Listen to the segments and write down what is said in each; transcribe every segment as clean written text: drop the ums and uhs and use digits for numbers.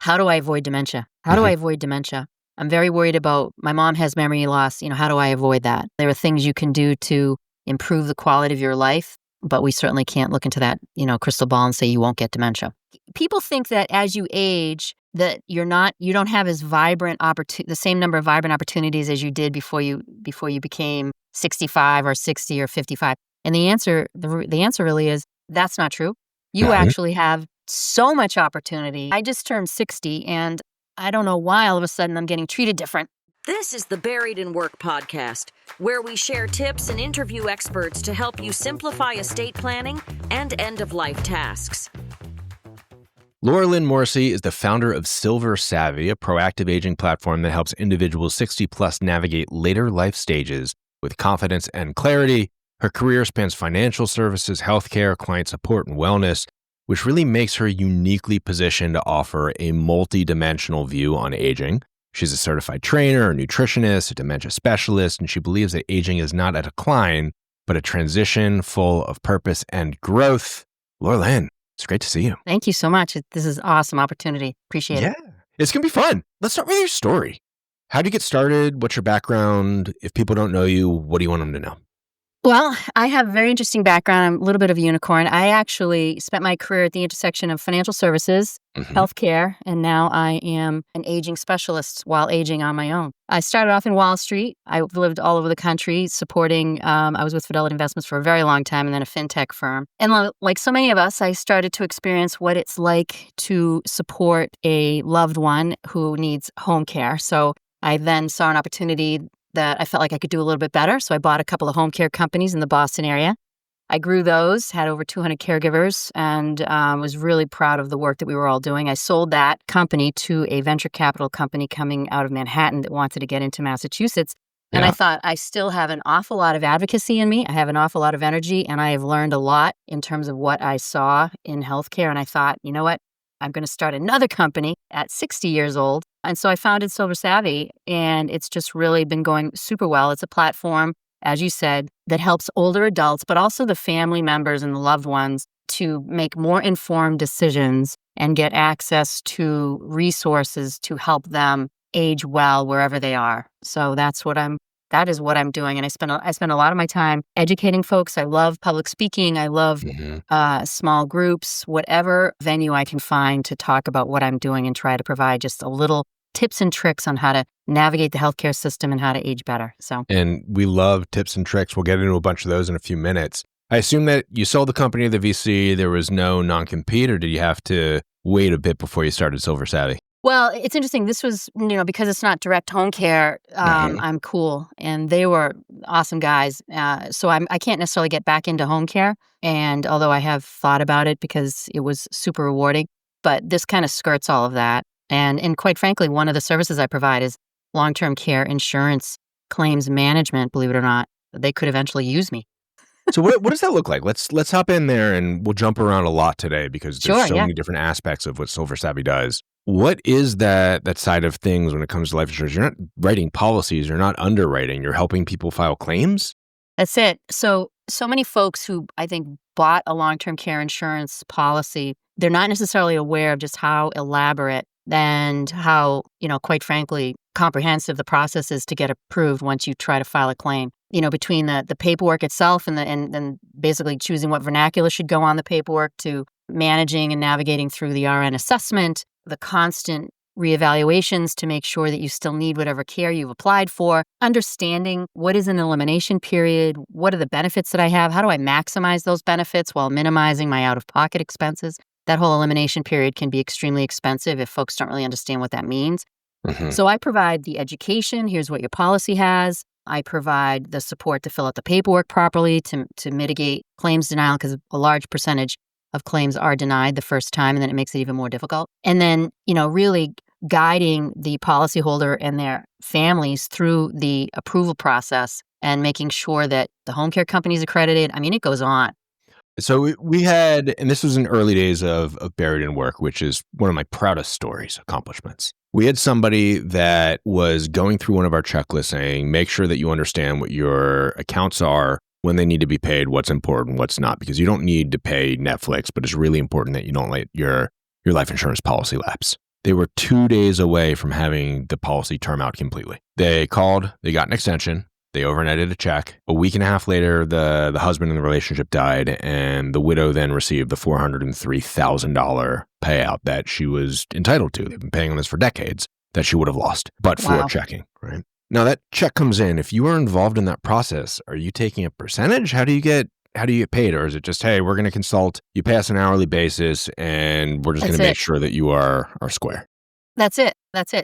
how do I avoid dementia? How do I avoid dementia? I'm very worried about, my mom has memory loss. How do I avoid that? There are things you can do to improve the quality of your life, but we certainly can't look into that, crystal ball and say you won't get dementia. People think that as you age, that you don't have as vibrant the same number of vibrant opportunities as you did before you became 65 or 60 or 55. And the answer really is that's not true. You actually have so much opportunity. I just turned 60 and I don't know why all of a sudden I'm getting treated different. This is the Buried in Work podcast, where we share tips and interview experts to help you simplify estate planning and end-of-life tasks. Laura Lynn Morrissey is the founder of Silver Savvy, a proactive aging platform that helps individuals 60-plus navigate later life stages with confidence and clarity. Her career spans financial services, healthcare, client support, and wellness, which really makes her uniquely positioned to offer a multi-dimensional view on aging. She's a certified trainer, a nutritionist, a dementia specialist, and she believes that aging is not a decline, but a transition full of purpose and growth. Laura Lynn, it's great to see you. Thank you so much. This is an awesome opportunity. Appreciate it. Yeah, it's going to be fun. Let's start with your story. How did you get started? What's your background? If people don't know you, what do you want them to know? Well, I have a very interesting background. I'm a little bit of a unicorn. I actually spent my career at the intersection of financial services, healthcare, and now I am an aging specialist while aging on my own. I started off in Wall Street. I lived all over the country supporting, I was with Fidelity Investments for a very long time and then a fintech firm. And like so many of us, I started to experience what it's like to support a loved one who needs home care. So I then saw an opportunity that I felt like I could do a little bit better. So I bought a couple of home care companies in the Boston area. I grew those, had over 200 caregivers, and was really proud of the work that we were all doing. I sold that company to a venture capital company coming out of Manhattan that wanted to get into Massachusetts. And I thought, I still have an awful lot of advocacy in me. I have an awful lot of energy, and I have learned a lot in terms of what I saw in healthcare. And I thought, you know what? I'm going to start another company at 60 years old. And so I founded Silver Savvy, and it's just really been going super well. It's a platform, as you said, that helps older adults, but also the family members and the loved ones to make more informed decisions and get access to resources to help them age well wherever they are. So that is what I'm doing. And I spend a lot of my time educating folks. I love public speaking. I love small groups, whatever venue I can find to talk about what I'm doing and try to provide just a little tips and tricks on how to navigate the healthcare system and how to age better. And we love tips and tricks. We'll get into a bunch of those in a few minutes. I assume that you sold the company to the VC. There was no non-compete, or did you have to wait a bit before you started Silver Savvy? Well, it's interesting. This was, because it's not direct home care, I'm cool. And they were awesome guys. So I can't necessarily get back into home care. And although I have thought about it because it was super rewarding, but this kind of skirts all of that. And quite frankly, one of the services I provide is long-term care insurance claims management, believe it or not. They could eventually use me. So what does that look like? Let's hop in there, and we'll jump around a lot today because there's so many different aspects of what Silver Savvy does. What is that side of things when it comes to life insurance? You're not writing policies, you're not underwriting, you're helping people file claims? That's it. So many folks who I think bought a long-term care insurance policy, they're not necessarily aware of just how elaborate and how, quite frankly, comprehensive the process is to get approved once you try to file a claim. Between the paperwork itself and then basically choosing what vernacular should go on the paperwork, to managing and navigating through the RN assessment, the constant reevaluations to make sure that you still need whatever care you've applied for, understanding what is an elimination period, what are the benefits that I have, how do I maximize those benefits while minimizing my out-of-pocket expenses. That whole elimination period can be extremely expensive if folks don't really understand what that means. So I provide the education. Here's what your policy has. I provide the support to fill out the paperwork properly to mitigate claims denial, because a large percentage of claims are denied the first time, and then it makes it even more difficult. And then, really guiding the policyholder and their families through the approval process and making sure that the home care company is accredited. I mean, it goes on. So we had, and this was in early days of Buried in Work, which is one of my proudest accomplishments. We had somebody that was going through one of our checklists saying, make sure that you understand what your accounts are, when they need to be paid, what's important, what's not, because you don't need to pay Netflix, but it's really important that you don't let your life insurance policy lapse. They were 2 days away from having the policy term out completely. They called, they got an extension, they overnighted a check. A week and a half later, the husband in the relationship died, and the widow then received the $403,000 payout that she was entitled to. They've been paying on this for decades, that she would have lost, but for checking, right? Now that check comes in. If you are involved in that process, are you taking a percentage? How do you get paid? Or is it just, hey, we're going to consult, you pay us an hourly basis, and we're just going to make sure that you are square? That's it.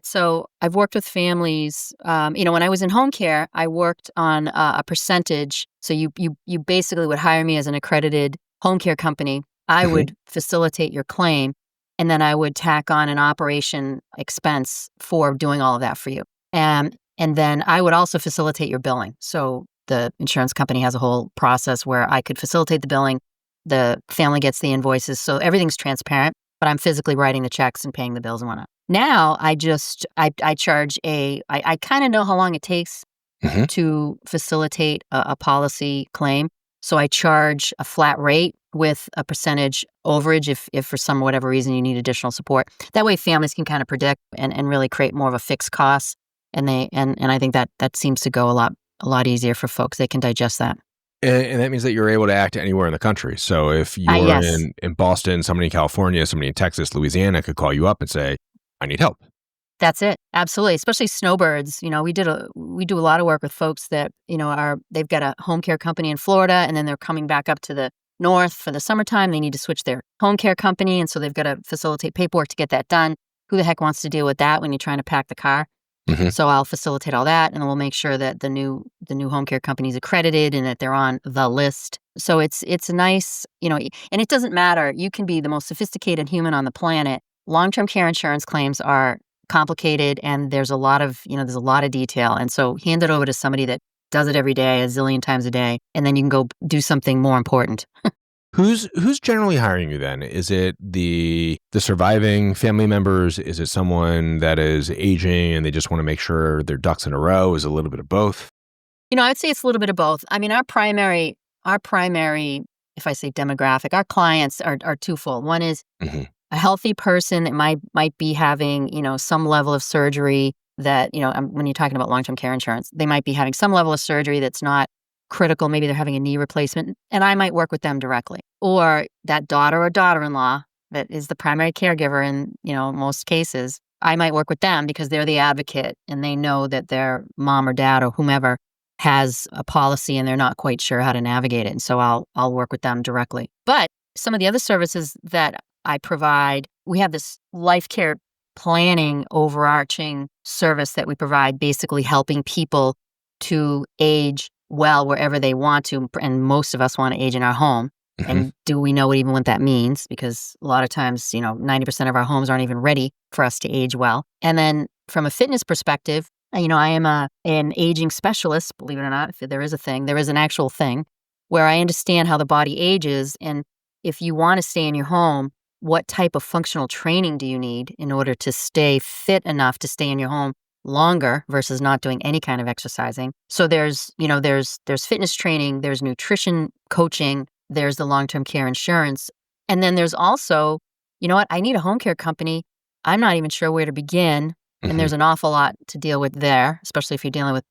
So I've worked with families. When I was in home care, I worked on a percentage. So you basically would hire me as an accredited home care company. I would facilitate your claim, and then I would tack on an operation expense for doing all of that for you. And then I would also facilitate your billing. So the insurance company has a whole process where I could facilitate the billing. The family gets the invoices, so everything's transparent, but I'm physically writing the checks and paying the bills and whatnot. Now I charge I kind of know how long it takes to facilitate a policy claim. So I charge a flat rate with a percentage overage if for some whatever reason you need additional support. That way families can kind of predict and really create more of a fixed cost. And I think that seems to go a lot easier for folks. They can digest that. And that means that you're able to act anywhere in the country. So if you're in Boston, somebody in California, somebody in Texas, Louisiana could call you up and say, I need help. That's it. Absolutely. Especially snowbirds. We do a lot of work with folks that, they've got a home care company in Florida, and then they're coming back up to the north for the summertime. They need to switch their home care company. And so they've got to facilitate paperwork to get that done. Who the heck wants to deal with that when you're trying to pack the car? So I'll facilitate all that, and then we'll make sure that the new home care company is accredited and that they're on the list. So it's a nice, and it doesn't matter. You can be the most sophisticated human on the planet. Long-term care insurance claims are complicated, and there's a lot of detail. And so hand it over to somebody that does it every day, a zillion times a day, and then you can go do something more important. Who's generally hiring you then? Is it the surviving family members? Is it someone that is aging and they just want to make sure their ducks in a row? Is it a little bit of both? I'd say it's a little bit of both. I mean, our primary, if I say demographic, our clients are twofold. One is a healthy person that might be having, some level of surgery that, when you're talking about long-term care insurance, they might be having some level of surgery that's not critical. Maybe they're having a knee replacement, and I might work with them directly. Or that daughter or daughter-in-law that is the primary caregiver in, most cases, I might work with them because they're the advocate and they know that their mom or dad or whomever has a policy and they're not quite sure how to navigate it. And so I'll work with them directly. But some of the other services that I provide, we have this life care planning overarching service that we provide, basically helping people to age well wherever they want to. And most of us want to age in our home. And do we know what that means? Because a lot of times, 90% of our homes aren't even ready for us to age well. And then from a fitness perspective, I am an aging specialist, believe it or not. If there is a thing, there is an actual thing where I understand how the body ages. And if you want to stay in your home, what type of functional training do you need in order to stay fit enough to stay in your home longer versus not doing any kind of exercising? So there's fitness training, there's nutrition coaching, there's the long-term care insurance. And then there's also, I need a home care company. I'm not even sure where to begin. And there's an awful lot to deal with there, especially if you're dealing with,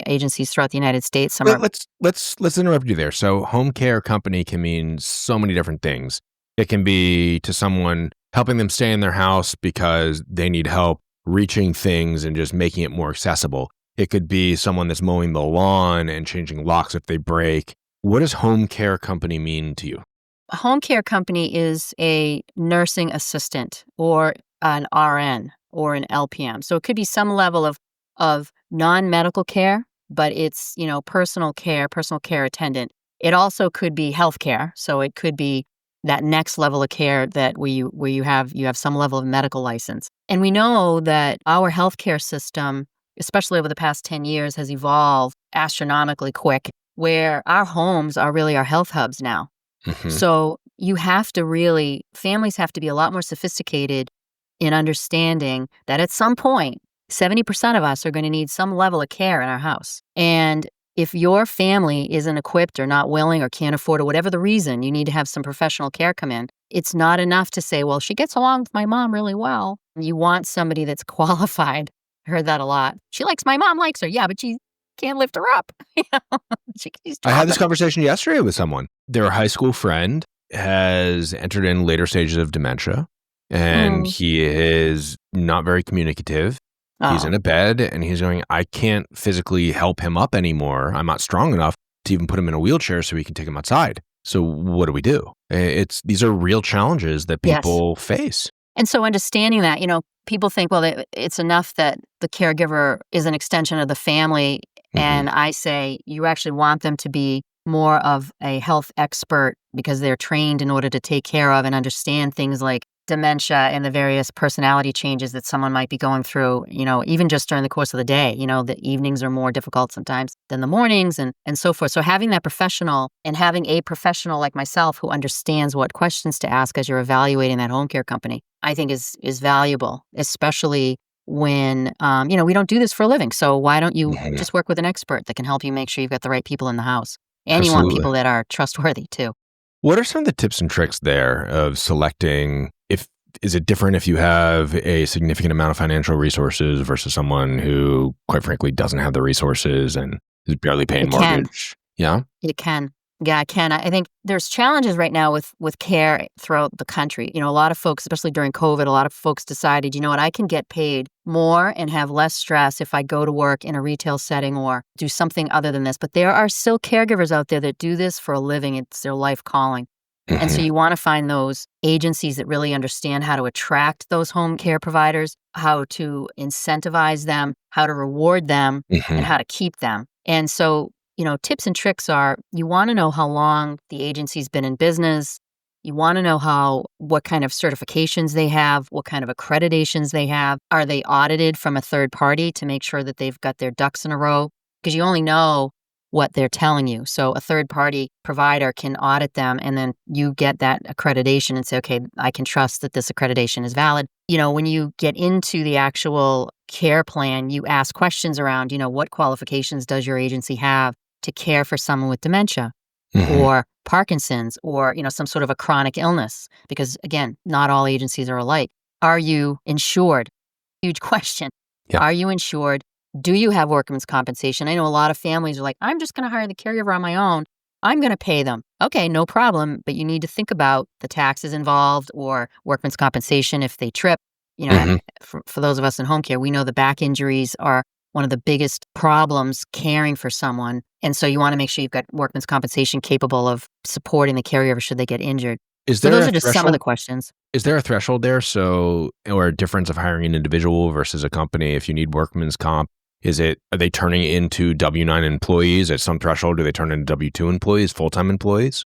agencies throughout the United States. Let's interrupt you there. So home care company can mean so many different things. It can be to someone helping them stay in their house because they need help reaching things and just making it more accessible. It could be someone that's mowing the lawn and changing locks if they break. What does home care company mean to you? A home care company is a nursing assistant or an RN or an LPM. So it could be some level of non-medical care, but it's, personal care attendant. It also could be healthcare. So it could be that next level of care that where you have some level of medical license. And we know that our healthcare system, especially over the past 10 years, has evolved astronomically quick, where our homes are really our health hubs now. So families have to be a lot more sophisticated in understanding that at some point, 70% of us are going to need some level of care in our house. And if your family isn't equipped or not willing or can't afford or whatever the reason, you need to have some professional care come in. It's not enough to say, well, she gets along with my mom really well. You want somebody that's qualified. I heard that a lot. She likes my mom, likes her. Yeah, but she can't lift her up. She's I had this dropping. conversation yesterday with someone. Their high school friend has entered in later stages of dementia, and he is not very communicative. He's in a bed and he's going, I can't physically help him up anymore. I'm not strong enough to even put him in a wheelchair so we can take him outside. So what do? These are real challenges that people face. And so understanding that, people think, well, it's enough that the caregiver is an extension of the family. And I say you actually want them to be more of a health expert because they're trained in order to take care of and understand things like dementia and the various personality changes that someone might be going through, even just during the course of the day. The evenings are more difficult sometimes than the mornings and so forth. So having that professional and having a professional like myself who understands what questions to ask as you're evaluating that home care company, I think is valuable, especially when, we don't do this for a living. So why don't you just work with an expert that can help you make sure you've got the right people in the house? And you want people that are trustworthy too. What are some of the tips and tricks there of selecting? Is it different if you have a significant amount of financial resources versus someone who, quite frankly, doesn't have the resources and is barely paying mortgage? Yeah, it can. Yeah, it can. I think there's challenges right now with care throughout the country. A lot of folks, especially during COVID, a lot of folks decided, I can get paid more and have less stress if I go to work in a retail setting or do something other than this. But there are still caregivers out there that do this for a living. It's their life calling. And so you want to find those agencies that really understand how to attract those home care providers, how to incentivize them, how to reward them, and how to keep them. And so, tips and tricks are you want to know how long the agency's been in business. You want to know what kind of certifications they have, what kind of accreditations they have. Are they audited from a third party to make sure that they've got their ducks in a row? Because you only know what they're telling you. So a third-party provider can audit them, and then you get that accreditation and say, okay, I can trust that this accreditation is valid. When you get into the actual care plan, you ask questions around, what qualifications does your agency have to care for someone with dementia or Parkinson's or, some sort of a chronic illness? Because again, not all agencies are alike. Are you insured? Huge question. Yeah. Are you insured? Do you have workman's compensation? I know a lot of families are like, I'm just going to hire the caregiver on my own. I'm going to pay them. Okay, no problem. But you need to think about the taxes involved or workman's compensation if they trip. For those of us in home care, we know the back injuries are one of the biggest problems caring for someone. And so you want to make sure you've got workman's compensation capable of supporting the caregiver should they get injured. So those are just some of the questions. Is there a threshold there? Or a difference of hiring an individual versus a company? If you need workman's comp, are they turning into W-9 employees at some threshold? Do they turn into W-2 employees, full-time employees?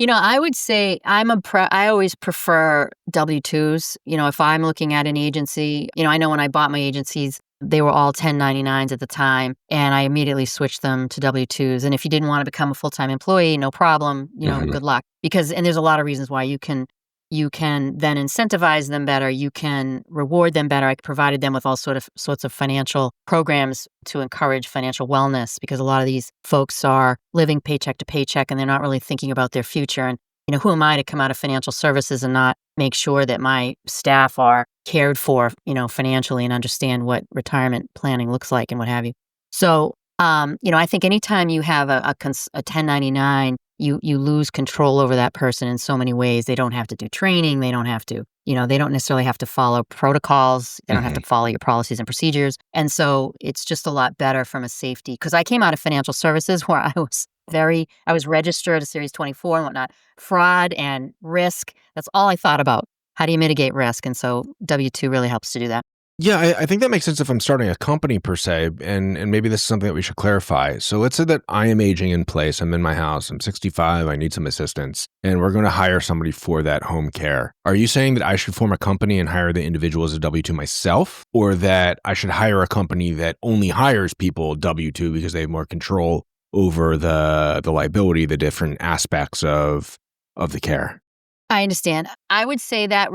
I would say I always prefer W-2s. If I'm looking at an agency, I know when I bought my agencies, they were all 1099s at the time, and I immediately switched them to W-2s. And if you didn't want to become a full-time employee, no problem, good luck. And there's a lot of reasons why you can then incentivize them better. You can reward them better. I provided them with all sorts of financial programs to encourage financial wellness because a lot of these folks are living paycheck to paycheck and they're not really thinking about their future. And, who am I to come out of financial services and not make sure that my staff are cared for, financially and understand what retirement planning looks like and what have you. So, I think anytime you have a 1099, you lose control over that person in so many ways. They don't have to do training. They don't have to, they don't necessarily have to follow protocols. They don't have to follow your policies and procedures. And so it's just a lot better from a safety. Because I came out of financial services where I was registered a Series 24 and whatnot. Fraud and risk, that's all I thought about. How do you mitigate risk? And so W-2 really helps to do that. Yeah, I think that makes sense if I'm starting a company per se, and maybe this is something that we should clarify. So let's say that I am aging in place. I'm in my house. I'm 65. I need some assistance, and we're going to hire somebody for that home care. Are you saying that I should form a company and hire the individual as a W-2 myself, or that I should hire a company that only hires people W-2 because they have more control over the liability, the different aspects of the care? I understand. I would say that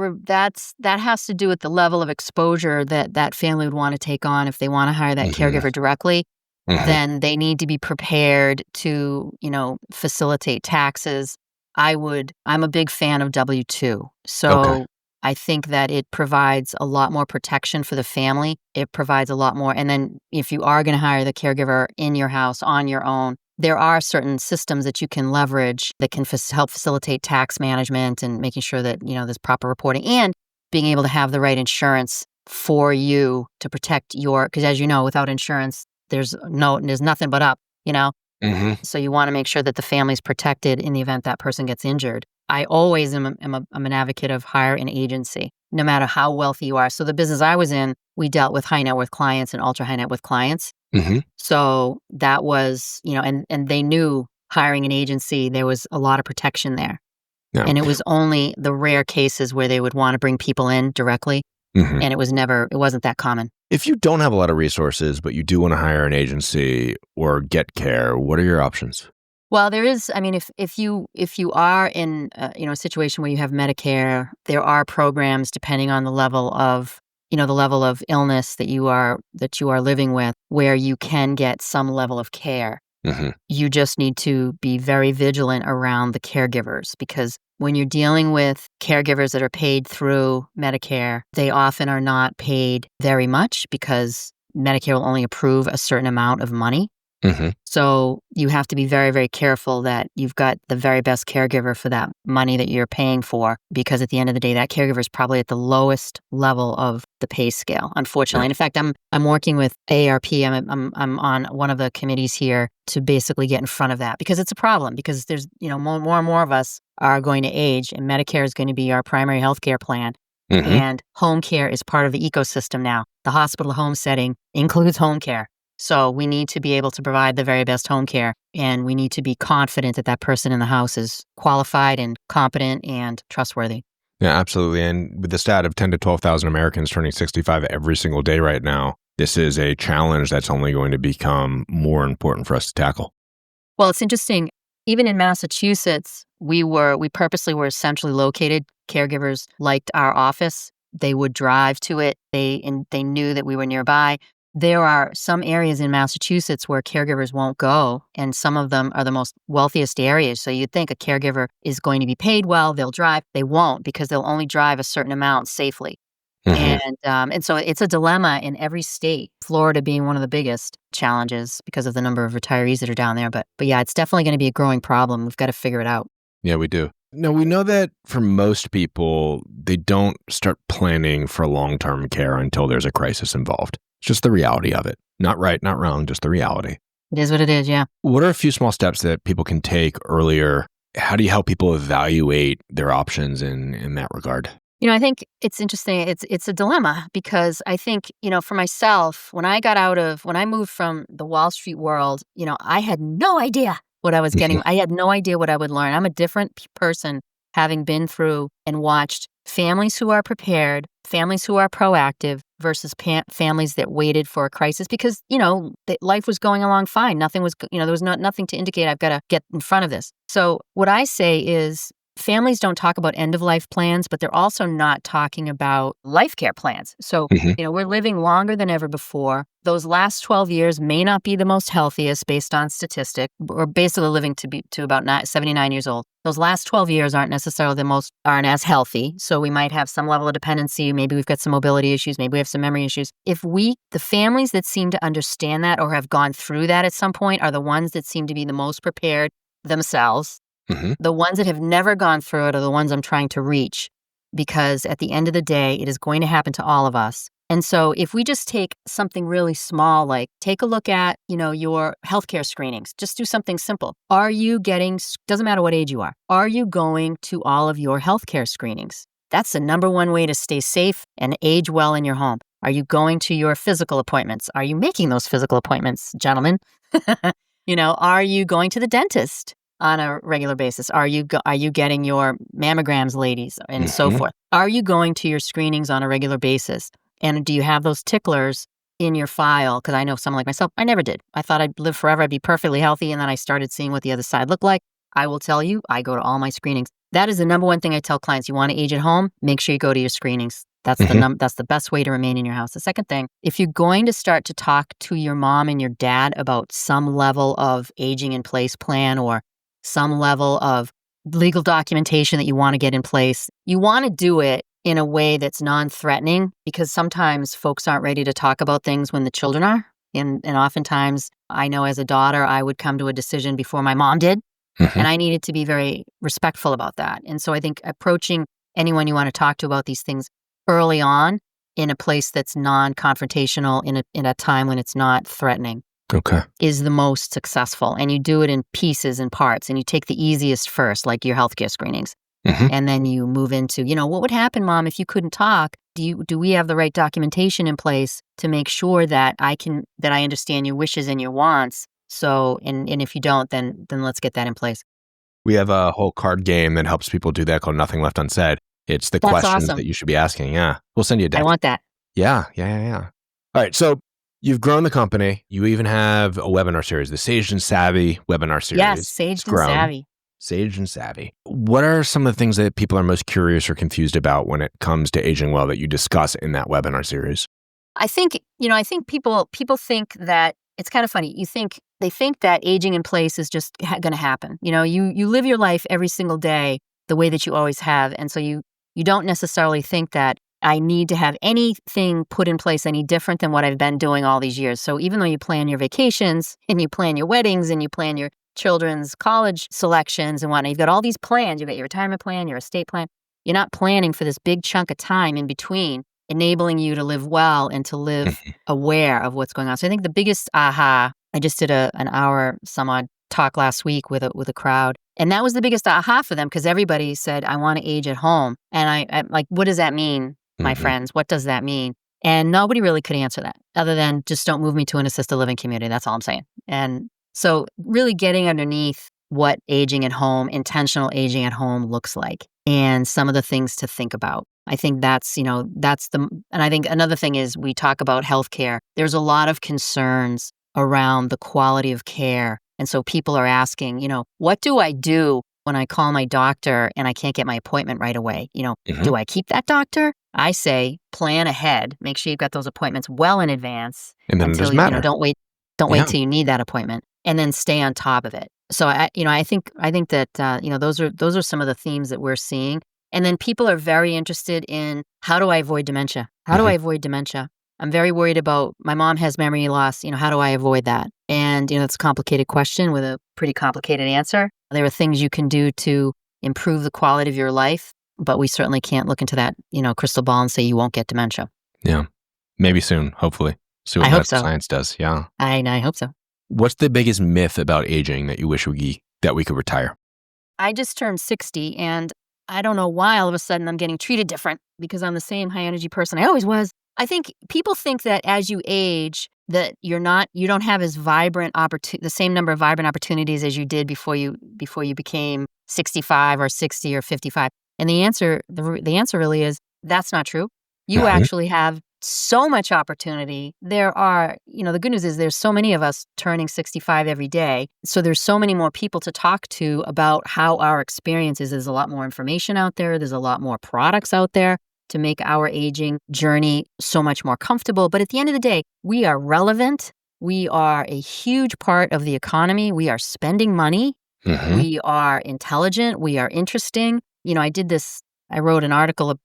that has to do with the level of exposure that family would want to take on if they want to hire that caregiver directly. then they need to be prepared to, facilitate taxes. I'm a big fan of W-2. Okay. So I think that it provides a lot more protection for the family. It provides a lot more. And then if you are going to hire the caregiver in your house on your own, there are certain systems that you can leverage that can help facilitate tax management and making sure that, there's proper reporting and being able to have the right insurance for you to protect because as you know, without insurance, there's nothing but up, So you want to make sure that the family's protected in the event that person gets injured. I always am I'm an advocate of hire an agency, no matter how wealthy you are. So the business I was in, we dealt with high net worth clients and ultra high net worth clients. So that was, and they knew hiring an agency, there was a lot of protection there. Yeah. And it was only the rare cases where they would want to bring people in directly. And it wasn't that common. If you don't have a lot of resources, but you do want to hire an agency or get care, what are your options? Well, there is. I mean, if you are in a situation where you have Medicare, there are programs depending on the level of illness that you are living with, where you can get some level of care. You just need to be very vigilant around the caregivers, because when you're dealing with caregivers that are paid through Medicare, they often are not paid very much because Medicare will only approve a certain amount of money. So you have to be very, very careful that you've got the very best caregiver for that money that you're paying for, because at the end of the day, that caregiver is probably at the lowest level of the pay scale, unfortunately. And in fact, I'm working with AARP. I'm on one of the committees here to basically get in front of that, because it's a problem, because there's, more and more of us are going to age, and Medicare is going to be our primary health care plan. And home care is part of the ecosystem now. The hospital home setting includes home care. So we need to be able to provide the very best home care, and we need to be confident that that person in the house is qualified and competent and trustworthy. Yeah, absolutely. And with the stat of 10 to 12,000 Americans turning 65 every single day right now, this is a challenge that's only going to become more important for us to tackle. Well, it's interesting. Even in Massachusetts, we purposely were centrally located. Caregivers liked our office. They would drive to it. They knew that we were nearby. There are some areas in Massachusetts where caregivers won't go, and some of them are the most wealthiest areas. So you'd think a caregiver is going to be paid well, they'll drive. They won't, because they'll only drive a certain amount safely. And so it's a dilemma in every state, Florida being one of the biggest challenges because of the number of retirees that are down there. But yeah, it's definitely going to be a growing problem. We've got to figure it out. Yeah, we do. No, we know that for most people, they don't start planning for long-term care until there's a crisis involved. It's just the reality of it. Not right, not wrong, just the reality. It is what it is, yeah. What are a few small steps that people can take earlier? How do you help people evaluate their options in that regard? I think it's interesting. It's a dilemma, because I think, for myself, when I moved from the Wall Street world, I had no idea what I was getting. I had no idea what I would learn. I'm a different person, having been through and watched families who are prepared, families who are proactive versus families that waited for a crisis, because, life was going along fine. Nothing was, there was nothing to indicate I've got to get in front of this. So what I say is, families don't talk about end-of-life plans, but they're also not talking about life care plans. So, we're living longer than ever before. Those last 12 years may not be the most healthiest based on statistic. We're basically living to about 79 years old. Those last 12 years aren't necessarily aren't as healthy. So we might have some level of dependency. Maybe we've got some mobility issues. Maybe we have some memory issues. The families that seem to understand that or have gone through that at some point are the ones that seem to be the most prepared themselves. The ones that have never gone through it are the ones I'm trying to reach, because at the end of the day, it is going to happen to all of us. And so if we just take something really small, like take a look at, your healthcare screenings, just do something simple. Doesn't matter what age you are you going to all of your healthcare screenings? That's the number one way to stay safe and age well in your home. Are you going to your physical appointments? Are you making those physical appointments, gentlemen? Are you going to the dentist on a regular basis? Are you getting your mammograms, ladies, and so forth? Are you going to your screenings on a regular basis? And do you have those ticklers in your file? Because I know someone like myself, I never did. I thought I'd live forever, I'd be perfectly healthy, and then I started seeing what the other side looked like. I will tell you, I go to all my screenings. That is the number one thing I tell clients. You want to age at home? Make sure you go to your screenings. That's that's the best way to remain in your house. The second thing, if you're going to start to talk to your mom and your dad about some level of aging in place plan or some level of legal documentation that you want to get in place, you want to do it in a way that's non-threatening, because sometimes folks aren't ready to talk about things when the children are. And oftentimes, I know as a daughter, I would come to a decision before my mom did, and I needed to be very respectful about that. And so I think approaching anyone you want to talk to about these things early on in a place that's non-confrontational, in a time when it's not threatening, is the most successful. And you do it in pieces and parts, and you take the easiest first, like your healthcare screenings. And then you move into, what would happen, Mom, if you couldn't talk? Do we have the right documentation in place to make sure that I understand your wishes and your wants? So, and if you don't, then let's get that in place. We have a whole card game that helps people do that called Nothing Left Unsaid. It's the questions that you should be asking. Yeah. We'll send you a deck. I want that. Yeah. All right. So you've grown the company. You even have a webinar series, the Sage and Savvy webinar series. Yes, Sage and Savvy. Sage and Savvy. What are some of the things that people are most curious or confused about when it comes to aging well that you discuss in that webinar series? I think people think that it's kind of funny. They think that aging in place is just going to happen. You live your life every single day the way that you always have. And so you don't necessarily think that I need to have anything put in place any different than what I've been doing all these years. So even though you plan your vacations and you plan your weddings and you plan your children's college selections and whatnot, you've got all these plans. You've got your retirement plan, your estate plan. You're not planning for this big chunk of time in between, enabling you to live well and to live aware of what's going on. So I think the biggest aha, I just did an hour some odd talk last week with a crowd. And that was the biggest aha for them, because everybody said, I want to age at home. And I'm like, what does that mean, my friends? What does that mean? And nobody really could answer that other than just don't move me to an assisted living community. That's all I'm saying. And so really getting underneath what aging at home, intentional aging at home looks like, and some of the things to think about. I think and I think another thing is we talk about healthcare. There's a lot of concerns around the quality of care. And so people are asking, what do I do when I call my doctor and I can't get my appointment right away? Do I keep that doctor? I say plan ahead. Make sure you've got those appointments well in advance. And then it doesn't matter. Don't wait till you need that appointment, and then stay on top of it. So I think that those are some of the themes that we're seeing. And then people are very interested in, how do I avoid dementia? How do I avoid dementia? I'm very worried about, my mom has memory loss. How do I avoid that? And, it's a complicated question with a pretty complicated answer. There are things you can do to improve the quality of your life, but we certainly can't look into that, crystal ball and say you won't get dementia. Yeah. Maybe soon, hopefully. See what science does. Yeah. I hope so. What's the biggest myth about aging that you wish that we could retire? I just turned 60, and I don't know why all of a sudden I'm getting treated different, because I'm the same high energy person I always was. I think people think that as you age, that you don't have as vibrant the same number of vibrant opportunities as you did before you became 65 or 60 or 55. And the answer really is, that's not true. You actually have so much opportunity. There are, the good news is there's so many of us turning 65 every day. So there's so many more people to talk to about how our experience is. There's a lot more information out there. There's a lot more products out there to make our aging journey so much more comfortable. But at the end of the day, we are relevant. We are a huge part of the economy. We are spending money. We are intelligent. We are interesting. I wrote an article,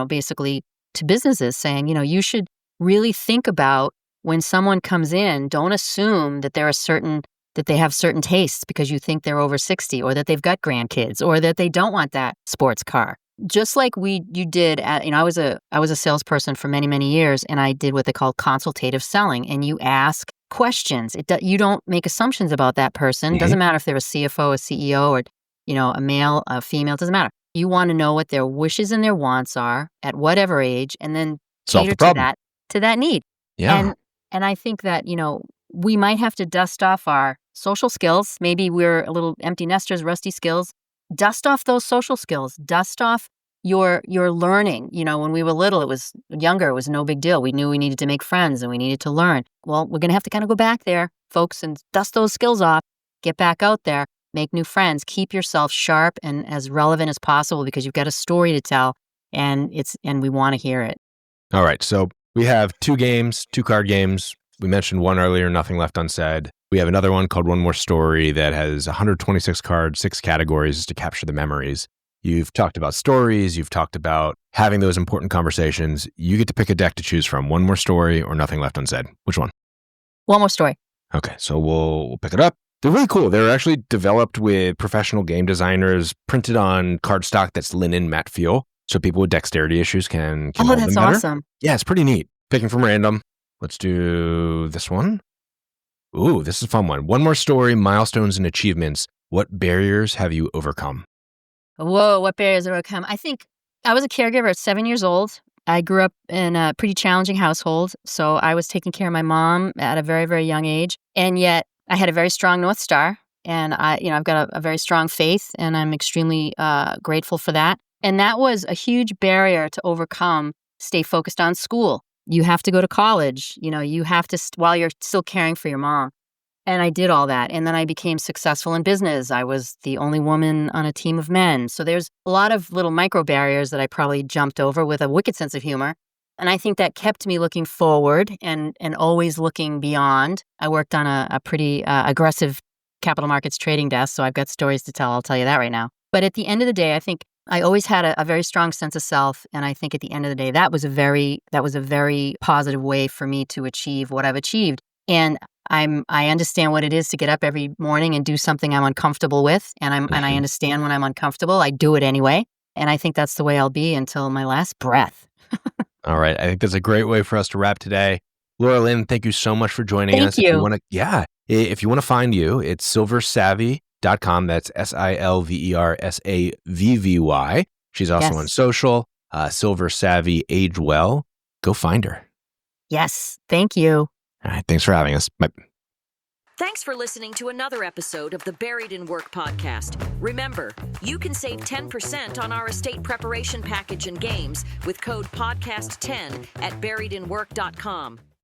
basically to businesses saying, you should really think about when someone comes in, don't assume that that they have certain tastes because you think they're over 60, or that they've got grandkids, or that they don't want that sports car. Just like you did I was a salesperson for many, many years, and I did what they call consultative selling. And you ask questions. You don't make assumptions about that person. Doesn't matter if they're a CFO, a CEO, or, a male, a female, doesn't matter. You want to know what their wishes and their wants are at whatever age, and then cater to that need. Yeah. And I think that, we might have to dust off our social skills. Maybe we're a little empty nesters, rusty skills. Dust off those social skills. Dust off your learning. When we were little, it was no big deal. We knew we needed to make friends and we needed to learn. Well, we're going to have to kind of go back there, folks, and dust those skills off. Get back out there. Make new friends. Keep yourself sharp and as relevant as possible, because you've got a story to tell, and we want to hear it. All right. So we have 2 games, 2 card games. We mentioned one earlier, Nothing Left Unsaid. We have another one called One More Story that has 126 cards, 6 categories to capture the memories. You've talked about stories. You've talked about having those important conversations. You get to pick a deck to choose from, One More Story or Nothing Left Unsaid. Which one? One More Story. Okay, so we'll pick it up. They're really cool. They're actually developed with professional game designers, printed on cardstock that's linen matte feel, so people with dexterity issues can hold that's them better. awesome. Yeah, it's pretty neat. Picking from random. Let's do this one. Ooh, this is a fun one. One More Story, Milestones and Achievements. What barriers have you overcome? Whoa, what barriers have overcome? I think I was a caregiver at 7 years old. I grew up in a pretty challenging household, so I was taking care of my mom at a very, very young age. And yet I had a very strong North Star, and I've got a very strong faith, and I'm extremely grateful for that. And that was a huge barrier to overcome. Stay focused on school. You have to go to college. You have to, while you're still caring for your mom. And I did all that. And then I became successful in business. I was the only woman on a team of men. So there's a lot of little micro barriers that I probably jumped over with a wicked sense of humor. And I think that kept me looking forward and always looking beyond. I worked on a pretty aggressive capital markets trading desk, so I've got stories to tell. I'll tell you that right now. But at the end of the day, I think I always had a very strong sense of self. And I think at the end of the day, that was a very positive way for me to achieve what I've achieved. And I understand what it is to get up every morning and do something I'm uncomfortable with, and I understand when I'm uncomfortable, I do it anyway, and I think that's the way I'll be until my last breath. All right, I think that's a great way for us to wrap today. Laura Lynn, thank you so much for joining us. Thank you. If you want to find you, it's silversavvy.com. That's SILVERSAVVY. She's also on social. Silver Savvy, age well. Go find her. Yes, thank you. All right, thanks for having us. Bye. Thanks for listening to another episode of the Buried in Work podcast. Remember, you can save 10% on our estate preparation package and games with code podcast10 at buriedinwork.com.